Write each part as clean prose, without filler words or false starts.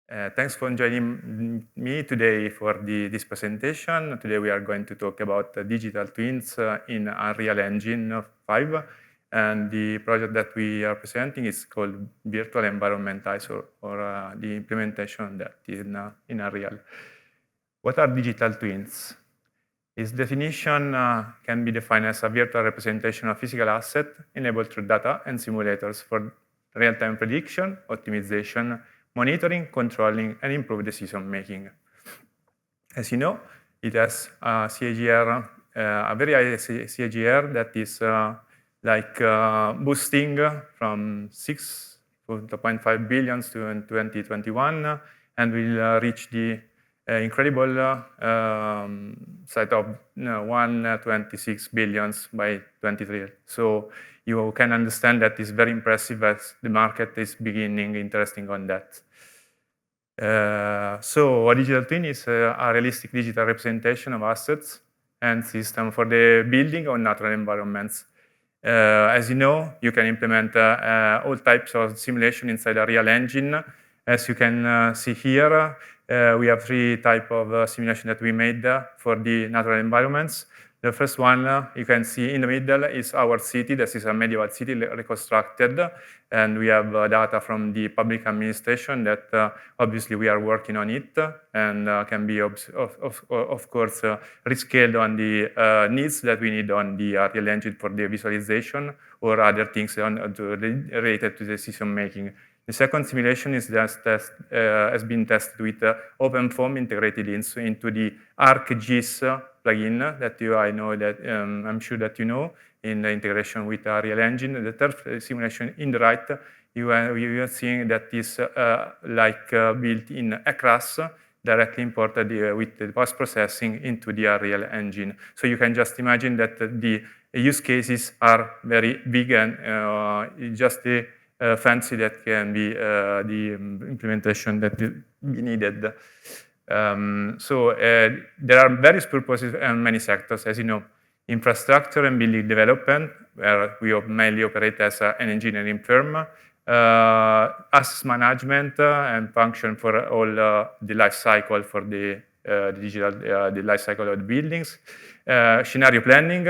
Thanks for joining me today for this presentation. Today we are going to talk about digital twins in Unreal Engine 5. And the project that we are presenting is called Virtual Environment ISO, or the implementation that in Unreal. What are digital twins? Its definition can be defined as a virtual representation of physical asset enabled through data and simulators for real-time prediction, optimization, monitoring, controlling, and improved decision-making. As you know, it has a CAGR, a very high CAGR that is boosting from 6.5 billion to 2021, and will reach the incredible site of 126 billion by 2023. So you can understand that it's very impressive as the market is beginning interesting on that. So a digital twin is a realistic digital representation of assets and system for the building or natural environments. As you know, you can implement all types of simulation inside a real engine. As you can see here, we have three types of simulation that we made for the natural environments. The first one you can see in the middle is our city. This is a medieval city reconstructed, and we have data from the public administration that obviously we are working on it and can be, of course, rescaled on the needs that we need on the real engine for the visualization or other things related to decision making. The second simulation is has been tested with OpenFOAM integrated into the archviz plugin that I'm sure that you know in the integration with Unreal Engine. The third simulation in the right, you are seeing that is built in a class directly imported with the post-processing into the Unreal Engine. So you can just imagine that the use cases are very big and just the fancy that can be the implementation that will be needed. So there are various purposes and many sectors, as you know. Infrastructure and building development, where we mainly operate as an engineering firm. Asset management and function for all the life cycle for the digital the life cycle of the buildings. Scenario planning,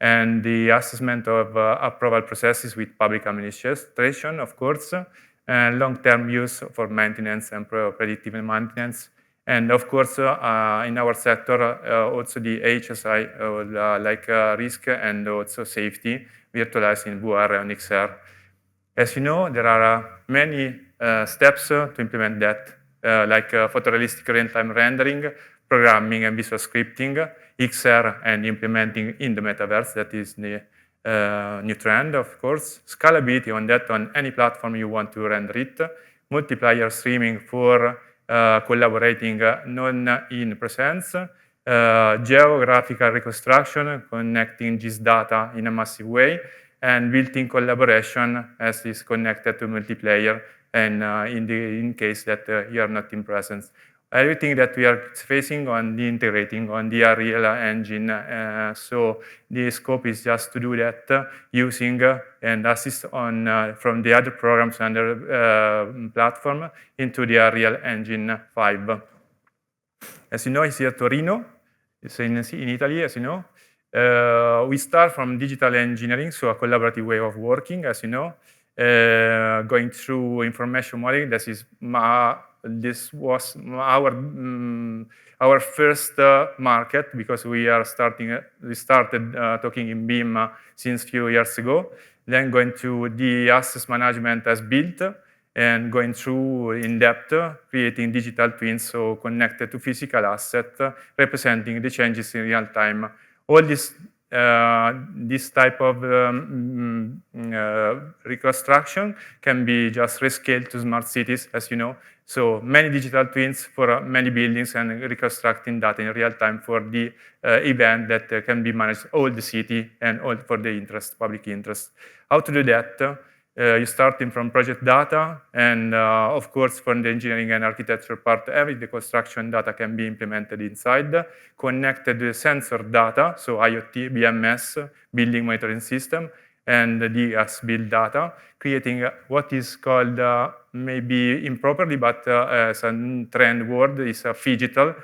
and the assessment of approval processes with public administration, of course, and long-term use for maintenance and predictive maintenance. And of course, in our sector, also the HSI, risk and also safety, virtualized in VR and XR. As you know, there are many steps to implement that, like photorealistic real-time rendering, programming and visual scripting, XR and implementing in the metaverse, that is the new trend, of course. Scalability on that on any platform you want to render it. Multiplayer streaming for collaborating in presence. Geographical reconstruction, connecting this data in a massive way. And built-in collaboration as is connected to multiplayer and in case that you are not in presence. Everything that we are facing on the integrating on the Unreal Engine. So the scope is just to do that using and assist on from the other programs under platform into the Unreal Engine 5. As you know, it's here Torino. It's in Italy, as you know. We start from digital engineering, so a collaborative way of working, as you know. Going through information modeling, this was our first market, because we started talking in BIM since a few years ago. Then going to the assets management as built, and going through in depth, creating digital twins, so connected to physical asset, representing the changes in real time. All this type of reconstruction can be just rescaled to smart cities, as you know. So many digital twins for many buildings and reconstructing data in real time for the event that can be managed all the city and all for the public interest. How to do that? You starting from project data, and of course from the engineering and architecture part, the construction data can be implemented inside, connected to sensor data, so IoT, BMS, building monitoring system, and the as-built data, creating what is called, maybe improperly, but as a trend word, is phygital,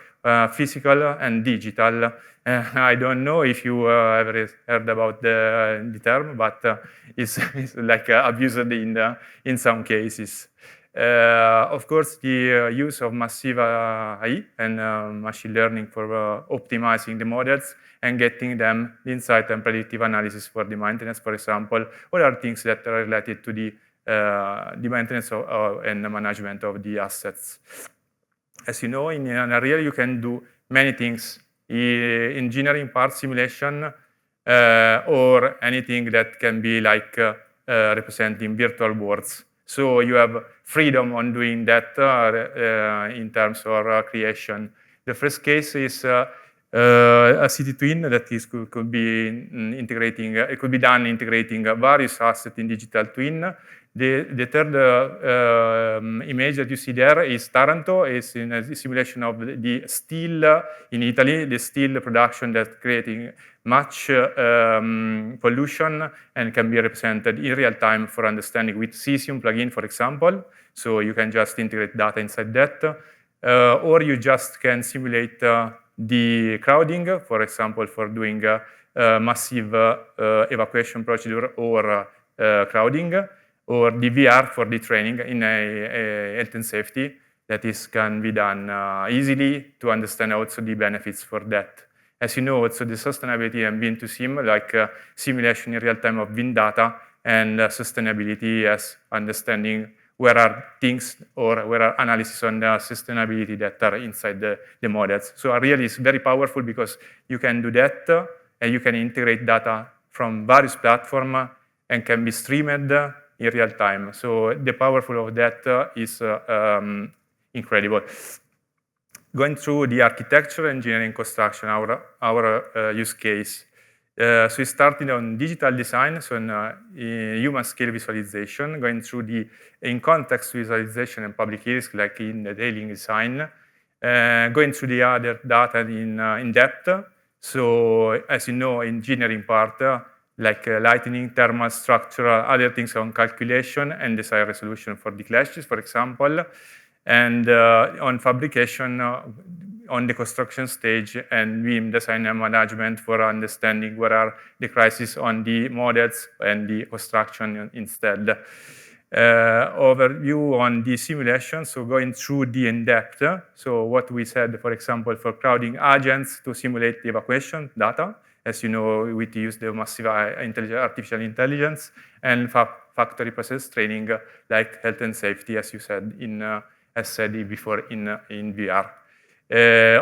physical and digital. I don't know if you ever heard about the term, but it's like abused in some cases. Of course, the use of massive AI and machine learning for optimizing the models and getting them insight and predictive analysis for the maintenance, for example, or other things that are related to the maintenance and the management of the assets. As you know, in Unreal, you can do many things, engineering part simulation, or anything that can be like representing virtual worlds. So you have freedom on doing that in terms of creation. The first case is a city twin that could be integrating. It could be done integrating various assets in digital twin. The third image that you see there is Taranto. It's in a simulation of the steel in Italy, the steel production that's creating much pollution and can be represented in real time for understanding with Cesium plugin, for example. So you can just integrate data inside that. Or you just can simulate the crowding, for example, for doing massive evacuation procedure or crowding, or the VR for the training in a health and safety that can be done easily to understand also the benefits for that. As you know, also the sustainability and Bin2Sim, like simulation in real time of bin data, and sustainability as understanding where are things or where are analysis on the sustainability that are inside the models. So Unreal is very powerful because you can do that and you can integrate data from various platforms and can be streamed in real time. So the powerful of that is incredible. Going through the architecture, engineering, construction, our use case. So we started on digital design, so human scale visualization, going through the in-context visualization and public risk, like in the daily design, going through the other data in depth. So as you know, engineering part, like lighting, thermal, structural, other things on calculation and design resolution for the clashes, for example, and on fabrication, on the construction stage, and BIM design and management for understanding what are the crises on the models and the construction instead. Overview on the simulation, so going through the in-depth. So what we said, for example, for crowding agents to simulate the evacuation data. As you know, we use the massive artificial intelligence, and factory process training, like health and safety, as you said as said before in VR.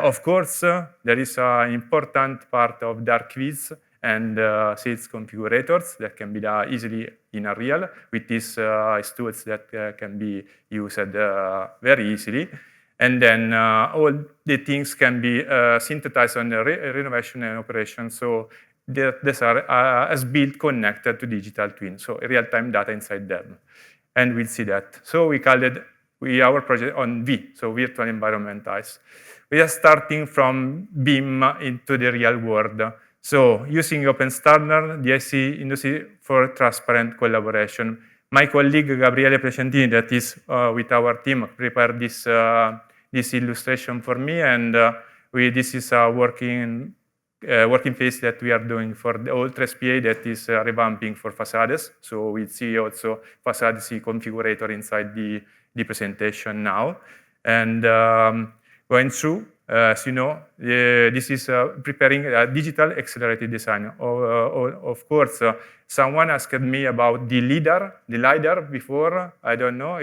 Of course, there is an important part of the archviz and sales configurators that can be done easily in Unreal with these tools that can be used very easily. And then all the things can be synthesized on the renovation and operation. So these are as built connected to digital twin, so real-time data inside them. And we'll see that. So we called it our project on V, so virtual environment eyes. We are starting from BIM into the real world. So using open standard, the IC industry for transparent collaboration. My colleague Gabriele Prescentini, that is with our team, prepared this illustration for me, and this is a working phase that we are doing for the old SPA that is revamping for facades. So we see also facades configurator inside the presentation now. And going through, as you know, this is preparing a digital accelerated design. Of course, someone asked me about the LiDAR before. I don't know,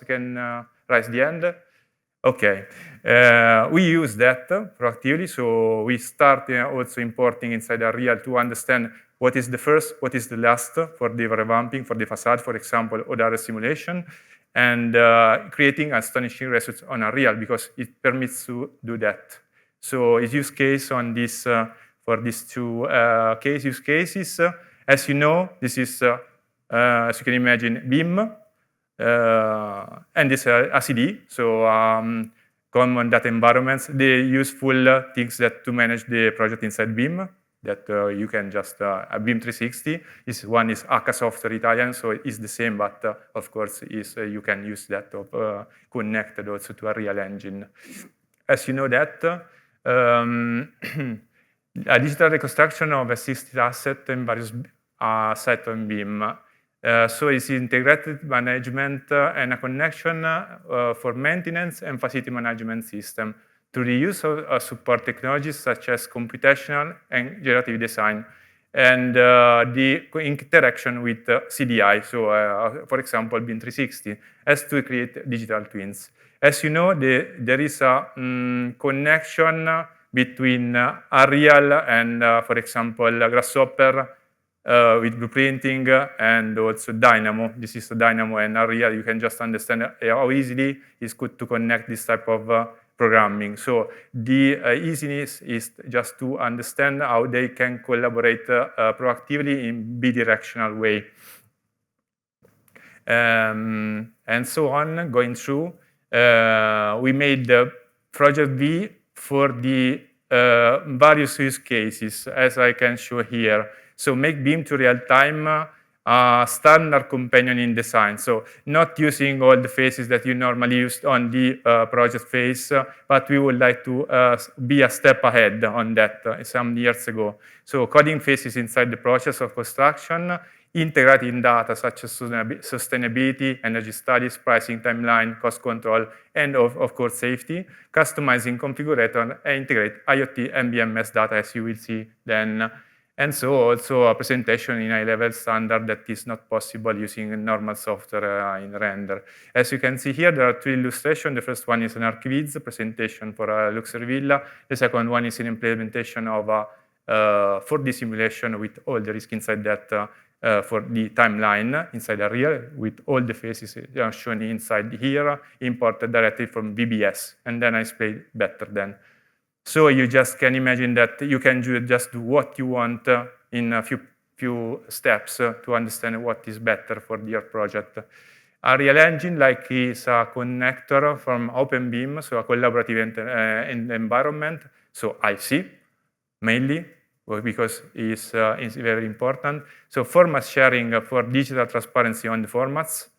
can raise the hand. Okay, we use that proactively, so we start also importing inside Unreal to understand what is the first, what is the last for the revamping, for the facade, for example, or other simulation, and creating astonishing results on Unreal because it permits to do that. So its use case on this, for these two use cases, as you know, this is, as you can imagine, BIM, and this ACD, so common data environments, the useful things that to manage the project inside BIM that you can just, BIM 360. This one is H Software Italian, so it's the same, but of course, you can use that connected also to a real engine. As you know that, a digital reconstruction of assisted asset in various sites on BIM. So it's integrated management and a connection for maintenance and facility management system through the use of support technologies such as computational and generative design, and the interaction with CDI, so for example, BIM 360, as to create digital twins. As you know, there is a connection between Arial and, for example, Grasshopper with blueprinting and also Dynamo. This is Dynamo and Arial. You can just understand how easily it's good to connect this type of programming. So the easiness is just to understand how they can collaborate proactively in bidirectional way. And so on, going through, we made the project V for the various use cases, as I can show here. So make BIM to real-time standard companion in design. So not using all the phases that you normally use on the project phase, but we would like to be a step ahead on that some years ago. So coding phases inside the process of construction, integrating data such as sustainability, energy studies, pricing timeline, cost control, and of course safety, customizing configurator, and integrate IoT and BMS data, as you will see then. And so also a presentation in high-level standard that is not possible using normal software in render. As you can see here, there are 3 illustrations. The first one is an archviz presentation for a luxury villa. The second one is an implementation of a 4D simulation with all the risk inside that for the timeline inside a real, with all the phases shown inside here, imported directly from VBS. And then I explain better then. So you just can imagine that you can just do what you want in a few steps to understand what is better for your project. A real engine is a connector from OpenBIM, so a collaborative environment. So IC mainly, because it's very important. So format sharing for digital transparency on the formats.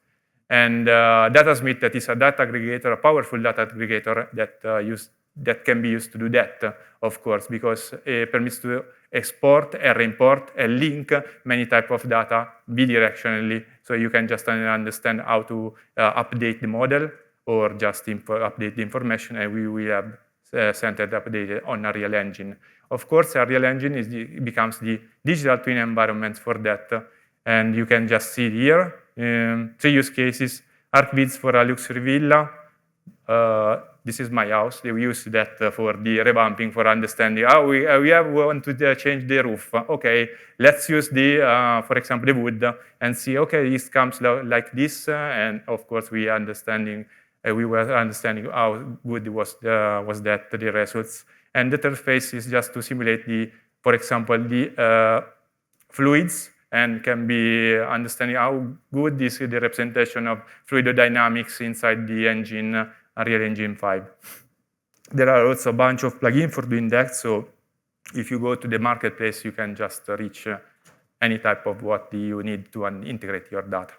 And DataSmith, that is a data aggregator, a powerful data aggregator that can be used to do that, of course, because it permits to export and reimport and link many types of data bidirectionally. So you can just understand how to update the model or just update the information, and we will have sent it updated on a real engine. Of course, a real engine becomes the digital twin environment for that. And you can just see here 3 use cases: archviz for a luxury villa. This is my house. We use that for the revamping, for understanding how we want to change the roof. Okay, let's use for example, the wood and see, okay, this comes like this. And of course, we were understanding how good was that, the results. And the third phase is just to simulate for example, the fluids, and can be understanding how good is the representation of fluidodynamics inside the engine, Unreal Engine 5. There are also a bunch of plugins for doing that, so if you go to the marketplace, you can just reach any type of what you need to integrate your data.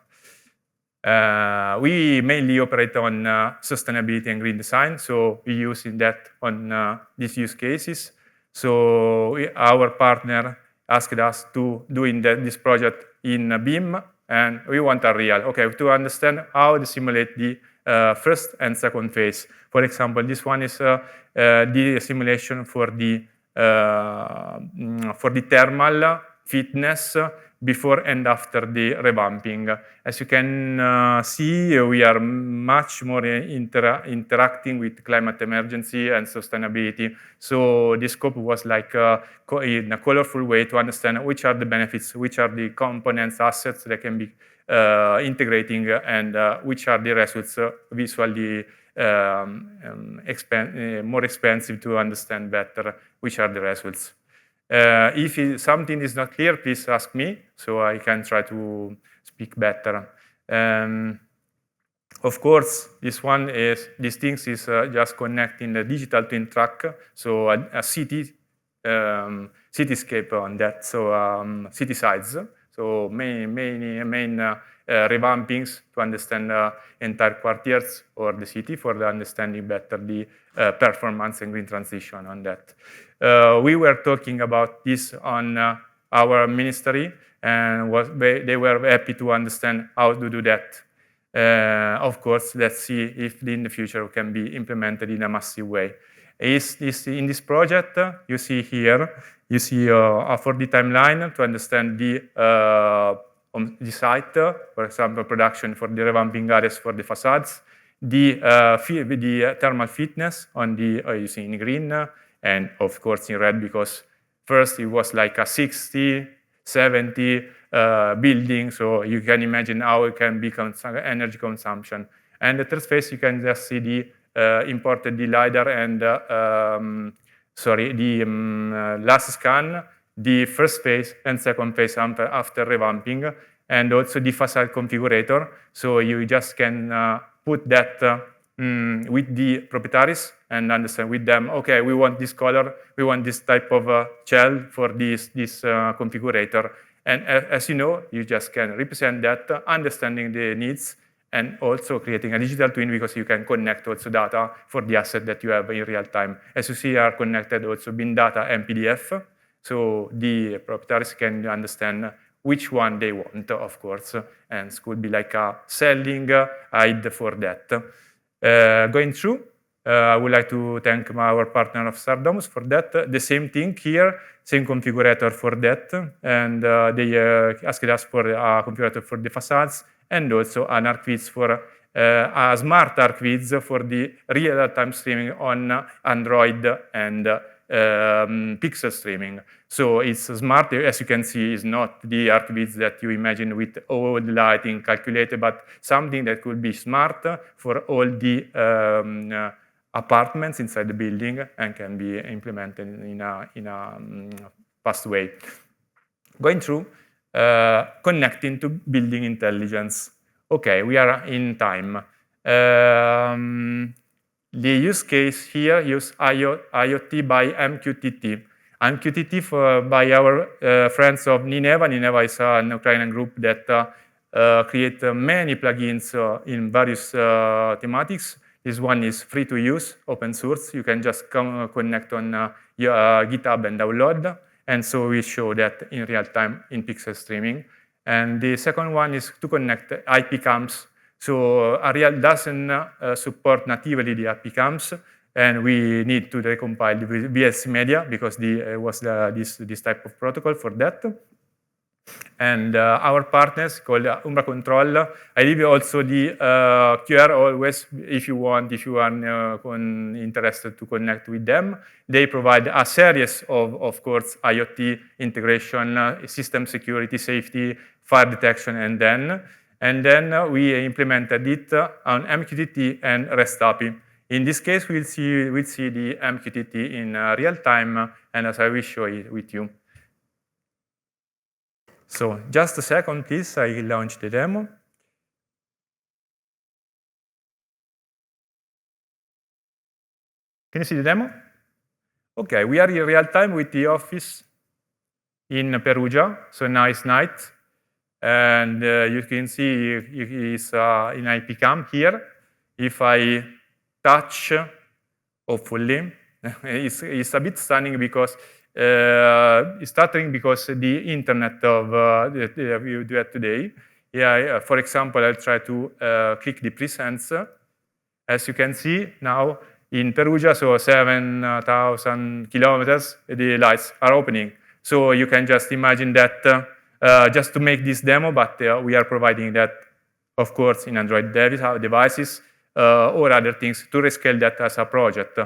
We mainly operate on sustainability and green design, so we use that on these use cases. So our partner asked us to do this project in BIM, and we want a real, okay, to understand how to simulate the first and second phase. For example, this one is the simulation for the thermal fitness before and after the revamping. As you can see, we are much more interacting with climate emergency and sustainability. So the scope was like in a colorful way to understand which are the benefits, which are the components, assets that can be integrating, and which are the results visually more expensive to understand better, which are the results. If something is not clear, please ask me, so I can try to speak better. Of course, these things is just connecting the digital twin track, so a city cityscape on that, so city sides. So main revampings to understand entire quartiers or the city for the understanding better the performance and green transition on that. We were talking about this on our ministry, and they were happy to understand how to do that. Of course, let's see if in the future it can be implemented in a massive way. In this project, you see here, you see a 4D timeline to understand the site, for example, production for the revamping areas for the facades, the thermal fitness on the, you see in green, and of course in red, because first it was like a 60, 70 building, so you can imagine how it can be energy consumption. And the third phase, you can just see the imported the LiDAR and, last scan, the first phase and second phase after revamping, and also the facade configurator. So you just can put that with the proprietaries and understand with them, okay, we want this color, we want this type of shell for this configurator. And as you know, you just can represent that, understanding the needs, and also creating a digital twin, because you can connect also data for the asset that you have in real time. As you see, are connected also bin data and PDF, so the proprietaries can understand which one they want, of course, and it could be like a selling aid for that. Going through, I would like to thank our partner of Sardomus for that. The same thing here, same configurator for that, and they asked us for a configurator for the facades, and also an archviz for a smart archviz for the real-time streaming on Android and pixel streaming. So it's smart, as you can see, is not the archviz that you imagine with all the lighting calculated, but something that could be smart for all the apartments inside the building and can be implemented in a fast way. Going through, connecting to building intelligence. Okay, we are in time. The use case here use IoT by MQTT. MQTT by our friends of Nineva. Nineva is an Ukrainian group that create many plugins in various thematics. This one is free to use, open source. You can just connect on your GitHub and download. And so we show that in real time in pixel streaming. And the second one is to connect IP cams. So Arial doesn't support natively the IP cams, and we need to recompile the VLC media because this type of protocol for that. And our partners called Umbra Control. I leave you also the QR always if you are interested to connect with them. They provide a series of course, IoT integration, system security, safety, fire detection, and then we implemented it on MQTT and REST API. In this case, we'll see the MQTT in real time, and as I will show it with you. So just a second, please. I will launch the demo. Can you see the demo? Okay, we are in real time with the office in Perugia. So now it's night. And you can see it's in IP cam here. If I touch, hopefully, it's a bit stunning because it's stuttering because the internet of that we do it today. Yeah, for example, I'll try to click the presence. As you can see now in Perugia, so 7,000 kilometers, the lights are opening. So you can just imagine that just to make this demo, but we are providing that, of course, in Android devices or other things to rescale that as a project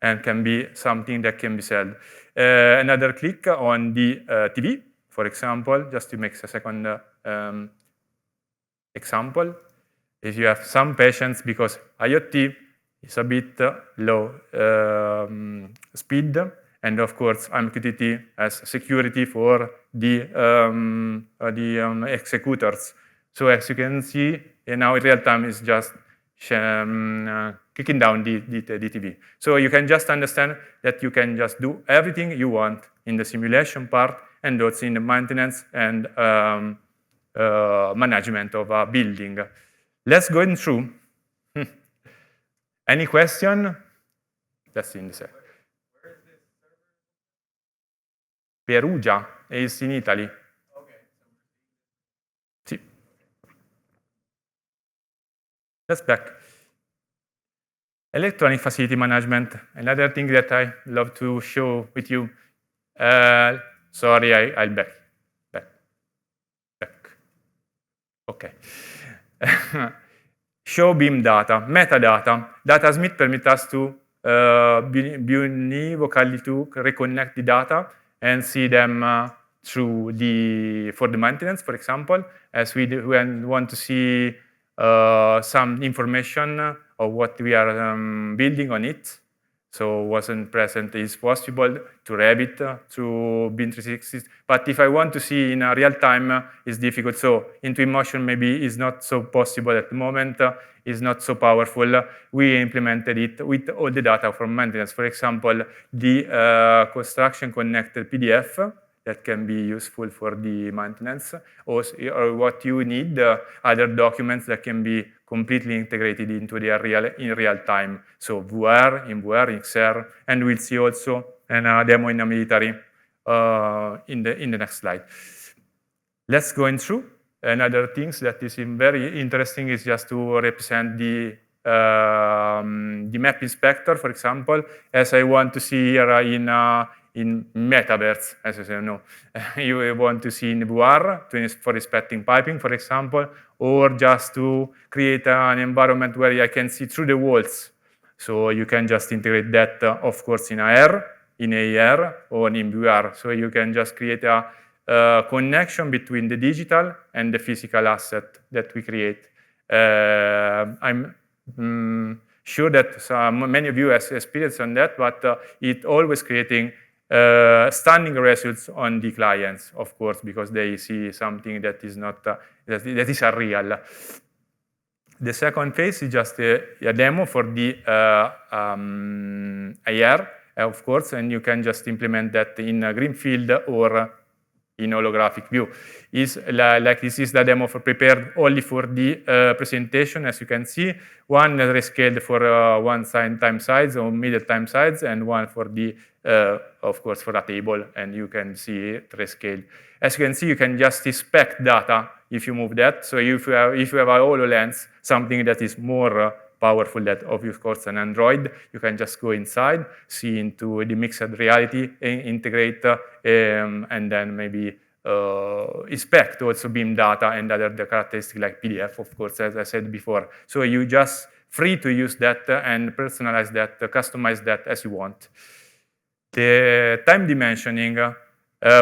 and can be something that can be sold. Another click on the TV, for example, just to make a second example. If you have some patience, because IoT is a bit low speed, and of course MQTT has security for the executors. So as you can see, now in real time is just clicking down the TV. So you can just understand that you can just do everything you want in the simulation part and also in the maintenance and management of a building. Let's go through. Any question? That's in the set. Perugia is in Italy. Sì. That's back. Electronic facility management. Another thing that I love to show with you. Sorry, I'll back. Okay. Show BIM data, metadata. Datasmith permits us to univocally to reconnect the data and see them for the maintenance, for example, as we want to see some information of what we are building on it. So wasn't present is possible to Revit, to BIM 360. But if I want to see in real time, it's difficult. So into Emotion maybe is not so possible at the moment, is not so powerful. We implemented it with all the data from maintenance. For example, the construction connected PDF that can be useful for the maintenance, or what you need, other documents that can be completely integrated into the in real time. So VR, in XR, and we'll see also a demo in the military in the next slide. Let's go through. Another things that is very interesting is just to represent the map inspector, for example, as I want to see here in metaverse, as you know. You want to see in VR for inspecting piping, for example, or just to create an environment where I can see through the walls. So you can just integrate that, of course, in AR, or in VR. So you can just create a connection between the digital and the physical asset that we create. I'm sure that many of you have experience on that, but it always creating stunning results on the clients, of course, because they see something that is not that is unreal. The second phase is just a demo for the AR, of course, and you can just implement that in a greenfield or in holographic view. Is like this is the demo prepared only for the presentation, as you can see. One rescaled for one time size or middle time size, and one for the, of course, for a table, and you can see it rescaled. As you can see, you can just inspect data if you move that. So if you have a HoloLens, something that is more powerful than, of course, an Android, you can just go inside, see into the mixed reality, integrate, and then maybe inspect also BIM data and other characteristics like PDF, of course, as I said before. So you just free to use that and personalize that, customize that as you want. The time dimensioning,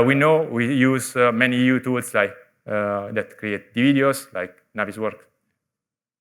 we know we use many EU tools like that create the videos, like Navisworks.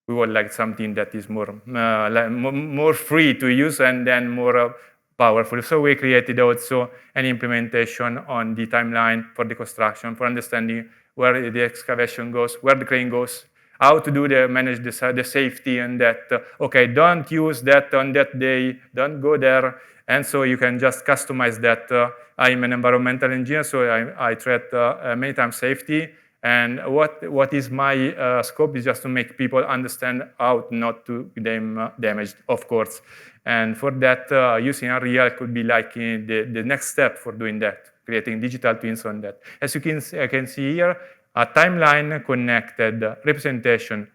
We would like something that is more free to use and then more powerful. So we created also an implementation on the timeline for the construction, for understanding where the excavation goes, where the crane goes, how to manage the safety and that. Okay, don't use that on that day, don't go there. And so you can just customize that. I'm an environmental engineer, so I treat many times safety. And what is my scope is just to make people understand how not to them damaged, of course. And for that, using Unreal could be like the next step for doing that, creating digital twins on that. As you can see here, a timeline connected representation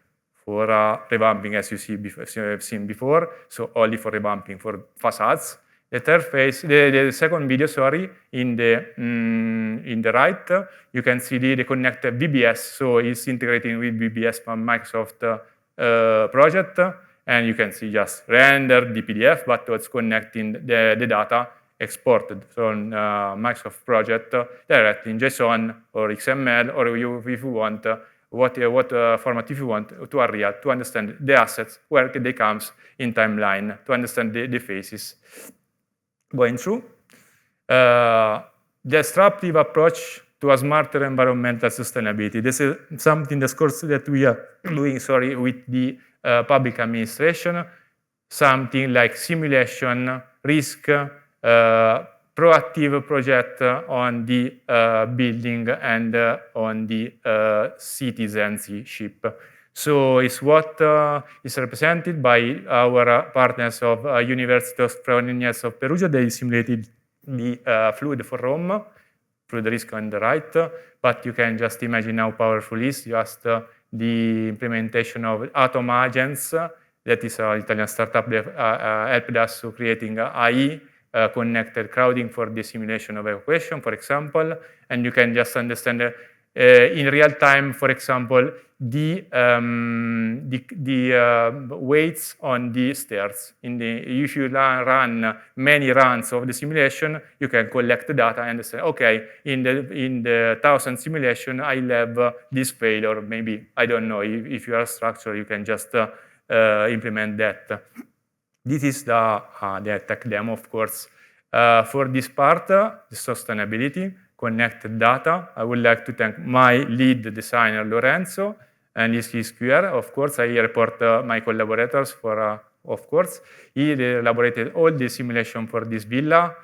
for revamping, as you have seen before, so only for revamping for facades. The third phase, the second video, sorry, in the right, you can see the connected VBS. So it's integrating with VBS from Microsoft project, and you can see just render the PDF, but it's connecting the data exported from Microsoft project directly in JSON or XML, or if you want what format if you want to Unreal to understand the assets where they come in timeline to understand the phases. Going through the disruptive approach to a smarter environmental sustainability. This is something, of course, that we are doing, with the public administration, something like simulation, risk, proactive project on the building and on the citizenship. So it's what is represented by our partners of University of Provenance of Perugia. They simulated the fluid for Rome, fluid risk on the right, but you can just imagine how powerful it is. Just the implementation of Atom Agents, that is an Italian startup that helped us to creating AI connected crowding for the simulation of evacuation, for example, and you can just understand in real time, for example, the weights on the stairs. If you run many runs of the simulation, you can collect the data and say, okay, in the 1,000 simulation, I'll have this failure. Maybe, I don't know, if you are a structure, you can just implement that. This is the tech demo, of course. For this part, the sustainability, connected data, I would like to thank my lead designer, Lorenzo, and his QR. Of course, I report my collaborators for, of course. He elaborated all the simulation for this villa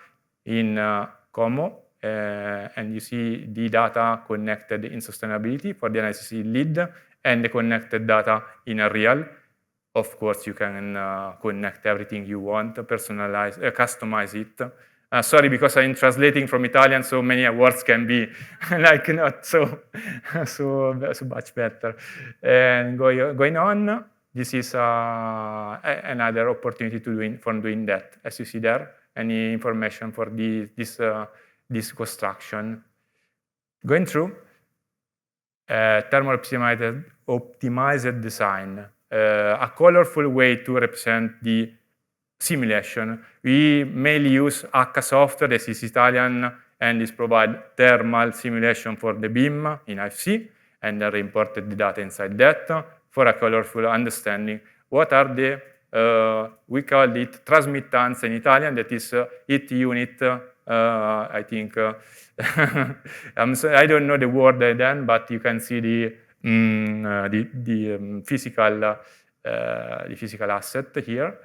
in Como, and you see the data connected in sustainability for the analysis lead and the connected data in a real. Of course, you can connect everything you want, personalize, customize it. Sorry, because I'm translating from Italian, so many words can be like not so much better. And going on, this is another opportunity for doing that. As you see there, any information for this construction. Going through thermal optimized design. A colorful way to represent the simulation. We mainly use Akka software, that is Italian, and this provides thermal simulation for the BIM in IFC, and I imported the data inside that for a colorful understanding. What are the, we call it trasmittanza in Italian, that is heat unit, I think, I don't know the word then, but you can see the physical asset here,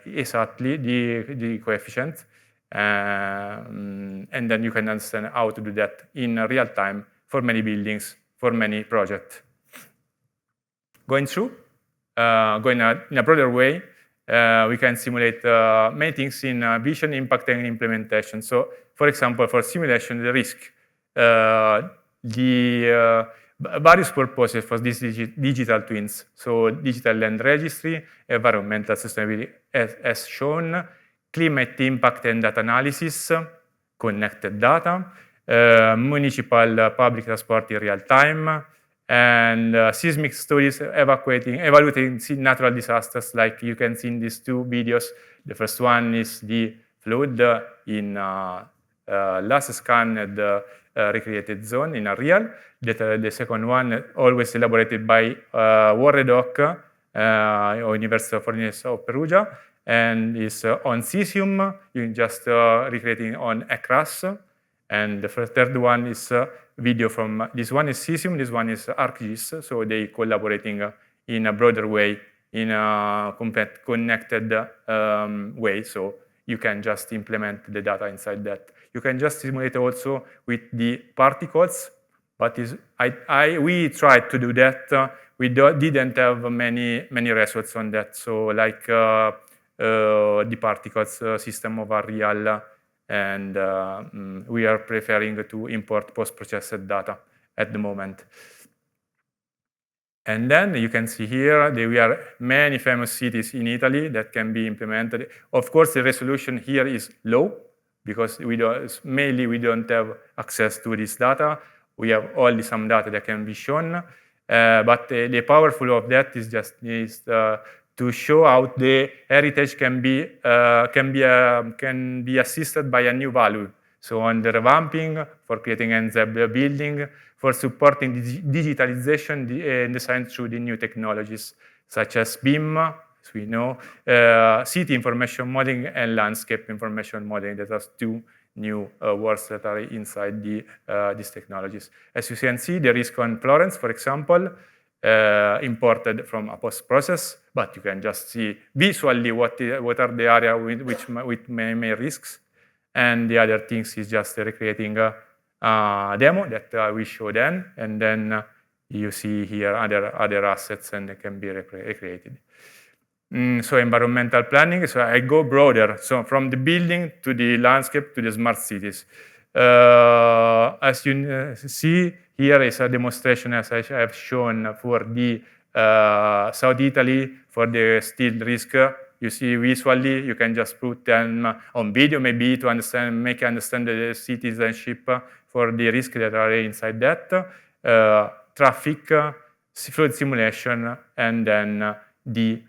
exactly the coefficient, and then you can understand how to do that in real time for many buildings, for many projects. Going through, going in a broader way, we can simulate many things in vision, impact, and implementation. So, for example, for simulation, the risk, various purposes for these digital twins. So digital land registry, environmental sustainability as shown, climate impact and data analysis, connected data, municipal public transport in real time, and seismic studies evaluating natural disasters, like you can see in these two videos. The first one is the flood in last scanned recreated zone in a real. The second one, always elaborated by Warredoc, University of Provenance of Perugia, and is on cesium, you just recreating on ECRAS. And the third one is video from, this one is cesium, this one is archviz, so they collaborating in a broader way, in a connected way, so you can just implement the data inside that. You can just simulate also with the particles, but we tried to do that. We didn't have many results on that. So like the particles system of a real, and we are preferring to import post-processed data at the moment. And then you can see here that we are many famous cities in Italy that can be implemented. Of course, the resolution here is low because we don't have access to this data. We have only some data that can be shown, but the powerful of that is just to show how the heritage can be assisted by a new value. So on the revamping, for creating NZ building, for supporting digitalization and design through the new technologies, such as BIM, as we know, city information modeling and landscape information modeling. That are two new words that are inside these technologies. As you can see, the risk on Florence, for example, imported from a post-process, but you can just see visually what are the area with main risks. And the other things is just recreating a demo that we show then, and then you see here other assets and they can be recreated. So environmental planning, so I go broader, so from the building to the landscape to the smart cities. As you see, here is a demonstration as I have shown for the South Italy, for the steel risk. You see visually, you can just put them on video maybe to make understand the citizenship for the risk that are inside that. Traffic, fluid simulation, and then the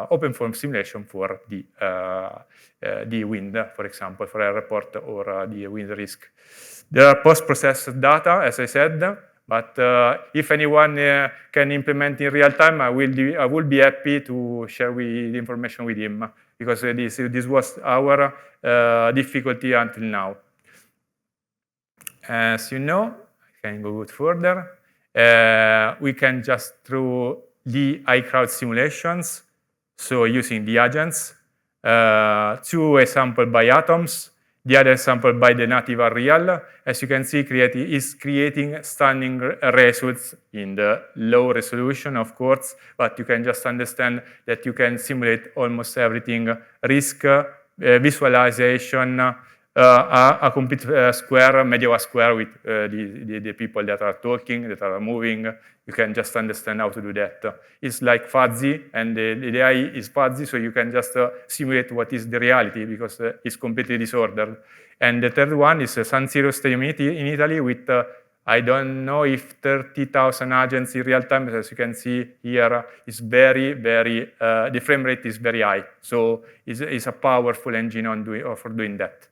open form simulation for the wind, for example, for a report or the wind risk. There are post-processed data, as I said, but if anyone can implement in real time, I will be happy to share the information with him, because this was our difficulty until now. As you know, I can go further. We can just through the iCrowd simulations, so using the agents, two examples by atoms, the other example by the native real. As you can see, is creating stunning results in the low resolution, of course, but you can just understand that you can simulate almost everything, risk, visualization, a complete square, medieval square with the people that are talking, that are moving. You can just understand how to do that. It's like fuzzy, and the AI is fuzzy, so you can just simulate what is the reality, because it's completely disordered. And the third one is San Siro Stadium in Italy with, I don't know if 30,000 agents in real time. As you can see here, it's very, the frame rate is very high. So it's a powerful engine for doing that.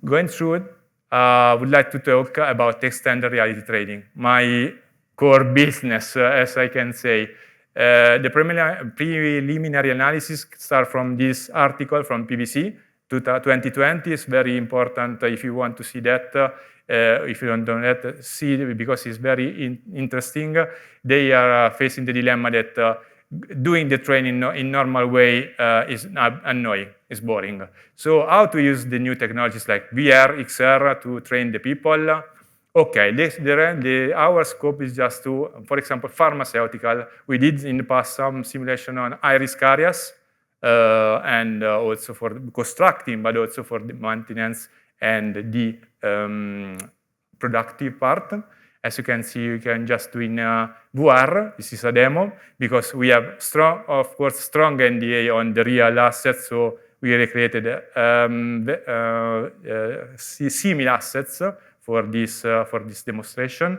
Going through it, I would like to talk about extended reality trading, my core business, as I can say. The preliminary analysis starts from this article from PBC, 2020. It's very important if you want to see that. If you don't know that, see it, because it's very interesting. They are facing the dilemma that doing the training in normal way is annoying, is boring. So how to use the new technologies like VR, XR to train the people? Okay, our scope is just to, for example, pharmaceutical. We did in the past some simulation on high-risk areas, and also for constructing, but also for the maintenance and the productive part. As you can see, you can just do in VR. This is a demo, because we have strong NDA on the real assets, so we recreated similar assets for this demonstration.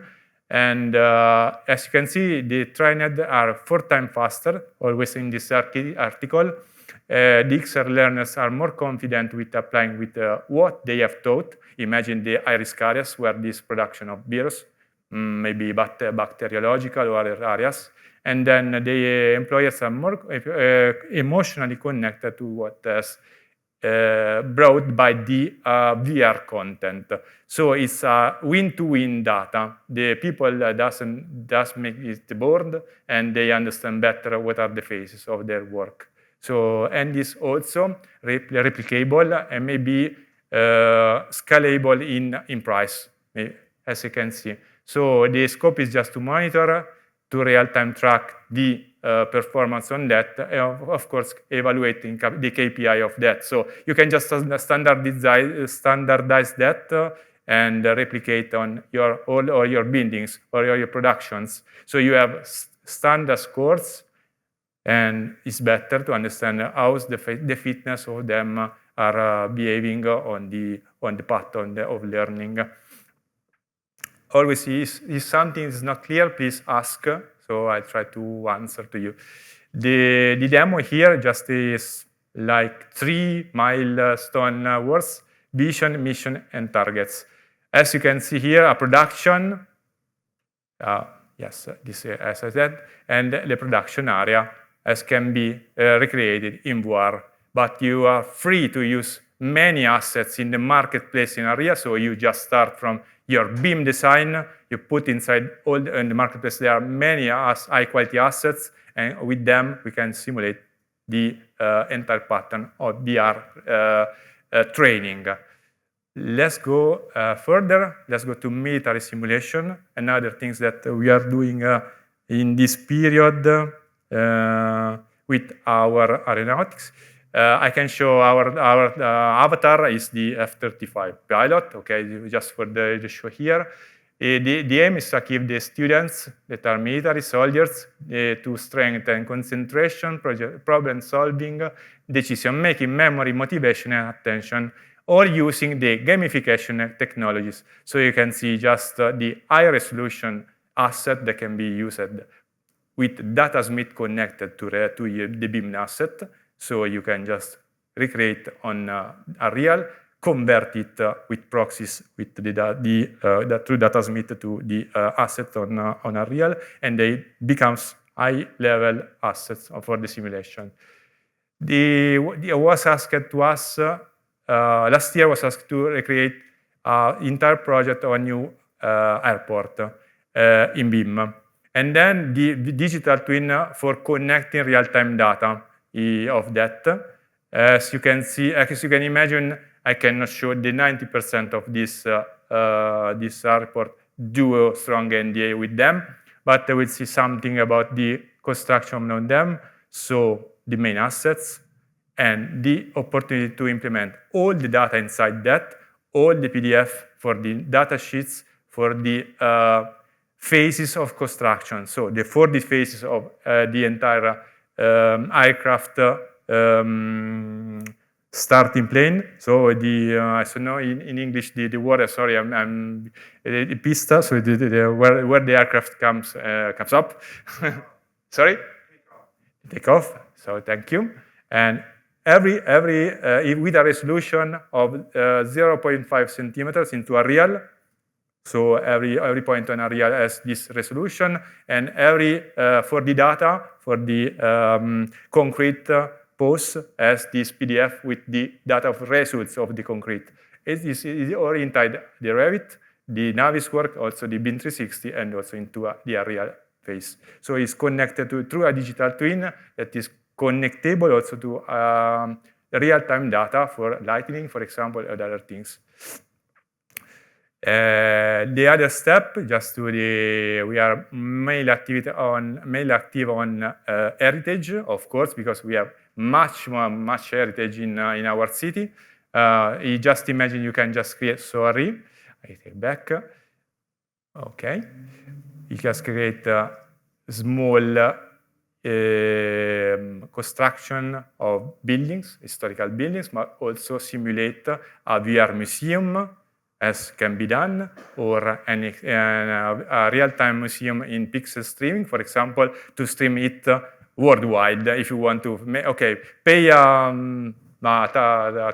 And as you can see, the trained are 4 times faster, always in this article. The XR learners are more confident with applying with what they have taught. Imagine the high-risk areas where this production of virus, maybe bacteriological or other areas. And then the employers are more emotionally connected to what is brought by the VR content. So it's a win-to-win data. The people does make it bored, and they understand better what are the phases of their work. So, and it's also replicable and maybe scalable in price, as you can see. So the scope is just to monitor, to real-time track the performance on that, and of course, evaluating the KPI of that. So you can just standardize that and replicate on all your buildings or your productions. So you have standard scores, and it's better to understand how the fitness of them are behaving on the path of learning. Always, if something is not clear, please ask. So I'll try to answer to you. The demo here just is like 3 milestone words: vision, mission, and targets. As you can see here, a production, yes, this as I said, and the production area as can be recreated in VR. But you are free to use many assets in the marketplace in area. So you just start from your BIM design, you put inside in the marketplace, there are many high-quality assets, and with them, we can simulate the entire pattern of VR training. Let's go further. Let's go to military simulation and other things that we are doing in this period with our aeronautics. I can show our avatar is the F-35 pilot, okay, just for the show here. The aim is to keep the students that are military soldiers to strengthen concentration, problem solving, decision making, memory, motivation, and attention, or using the gamification technologies. So you can see just the high resolution asset that can be used with datasmith connected to the BIM asset. So you can just recreate on a real, convert it with proxies with through datasmith to the asset on a real, and they becomes high-level assets for the simulation. Was asked to us last year was asked to recreate entire project of a new airport in BIM, and then the digital twin for connecting real-time data of that. As you can see, as you can imagine, I cannot show the 90% of this airport do a strong NDA with them, but I will see something about the construction of them, so the main assets, and the opportunity to implement all the data inside that, all the PDF for the data sheets for the phases of construction. So the 40 phases of the entire aircraft starting plane. So the I don't know in English the word. Sorry, I'm the pista. So where the aircraft comes up. Sorry, take off. So thank you. And every with a resolution of 0.5 centimeters into a real. So every point on a real has this resolution, and every for the data for the concrete pose has this PDF with the data of results of the concrete. It is oriented the Revit, the Navisworks, also the BIM 360, and also into the real phase. So it's connected through a digital twin that is connectable also to real-time data for lighting, for example, and other things. The other step, just to we are mainly active on heritage, of course, because we have much heritage in our city. You just imagine you can just create. Sorry, I take back. Okay, you just create a small construction of buildings, historical buildings, but also simulate a VR museum, as can be done, or a real-time museum in pixel streaming, for example, to stream it worldwide. If you want to, pay a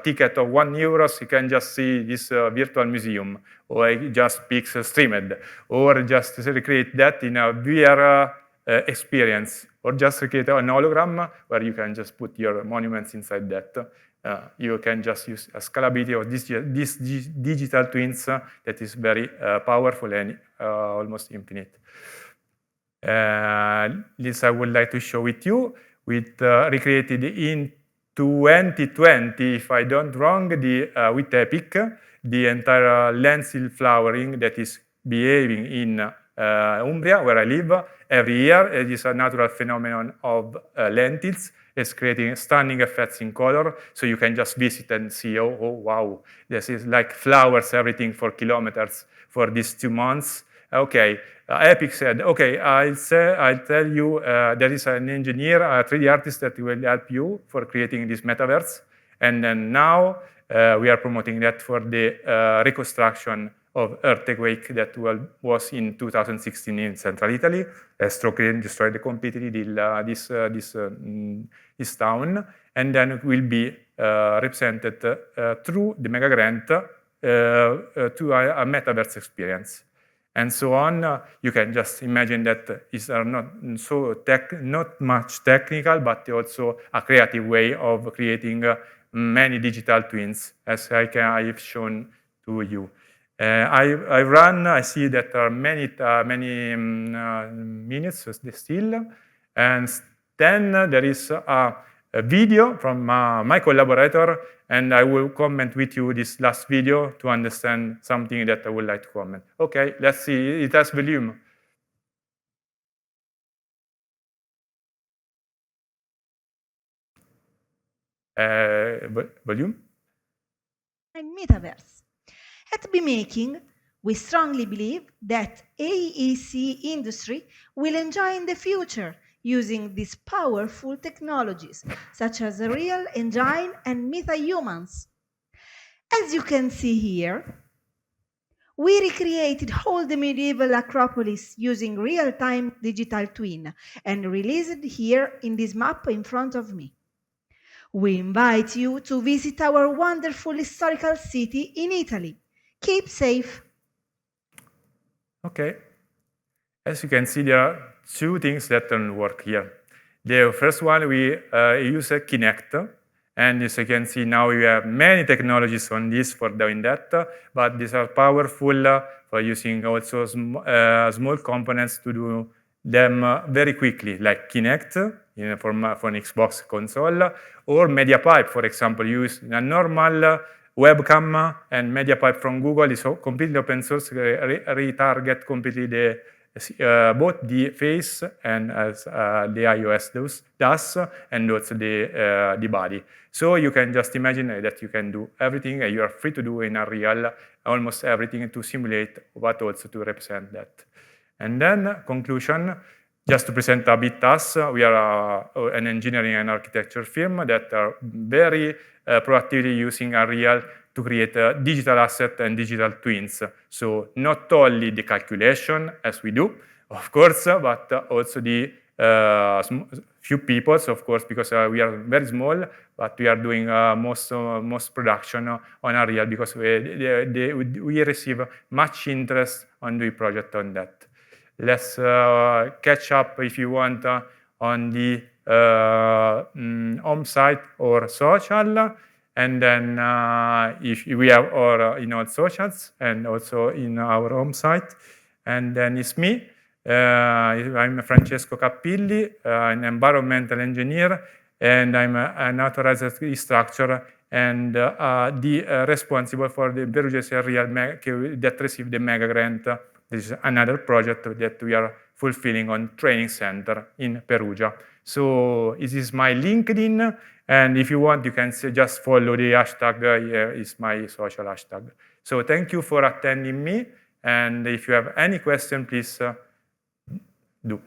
ticket of €1, you can just see this virtual museum, or just pixel streamed, or just recreate that in a VR experience, or just recreate an hologram where you can just put your monuments inside that. You can just use a scalability of these digital twins that is very powerful and almost infinite. This I would like to show with you. With recreated in 2020, if I don't wrong, with Epic, the entire lentil flowering that is behaving in Umbria, where I live, every year. It is a natural phenomenon of lentils. It's creating stunning effects in color, so you can just visit and see, oh wow, this is like flowers, everything for kilometers for these 2 months. Okay, Epic said, okay, I'll tell you, there is an engineer, a 3D artist that will help you for creating this metaverse, and then now we are promoting that for the reconstruction of earthquake that was in 2016 in central Italy. Stroke destroyed completely this town, and then it will be represented through the mega grant to a metaverse experience. And so on. You can just imagine that these are not much technical, but also a creative way of creating many digital twins, as I've shown to you. I see that there are many minutes still, and then there is a video from my collaborator, and I will comment with you this last video to understand something that I would like to comment. Okay, let's see. It has volume. Volume? And metaverse. At BIMaking, we strongly believe that AEC industry will enjoy in the future using these powerful technologies, such as Real Engine and MetaHumans. As you can see here, we recreated all the medieval Acropolis using real-time digital twin and released it here in this map in front of me. We invite you to visit our wonderful historical city in Italy. Keep safe. Okay. As you can see, there are two things that don't work here. The first one, we use a Kinect. And as you can see, now we have many technologies on this for doing that, but these are powerful for using also small components to do them very quickly, like Kinect for an Xbox console, or MediaPipe, for example. Use a normal webcam and MediaPipe from Google is completely open source, retarget completely both the face and as the iOS does, and also the body. So you can just imagine that you can do everything, and you are free to do in a real, almost everything to simulate, but also to represent that. And then conclusion, just to present a bit us, we are an engineering and architecture firm that are very proactively using Unreal to create digital asset and digital twins. So not only the calculation, as we do, of course, but also the few people, of course, because we are very small, but we are doing most production on Unreal because we receive much interest on the project on that. Let's catch up if you want on the home site or social. And then if we have our in our socials and also in our home site. And then it's me. I'm Francesco Cappilli, an environmental engineer, and I'm an authorized structure and the responsible for the Perugia's Real that received the mega grant. This is another project that we are fulfilling on training center in Perugia. So this is my LinkedIn, and if you want, you can just follow the hashtag. Here is my social hashtag. So thank you for attending me, and if you have any question, please do.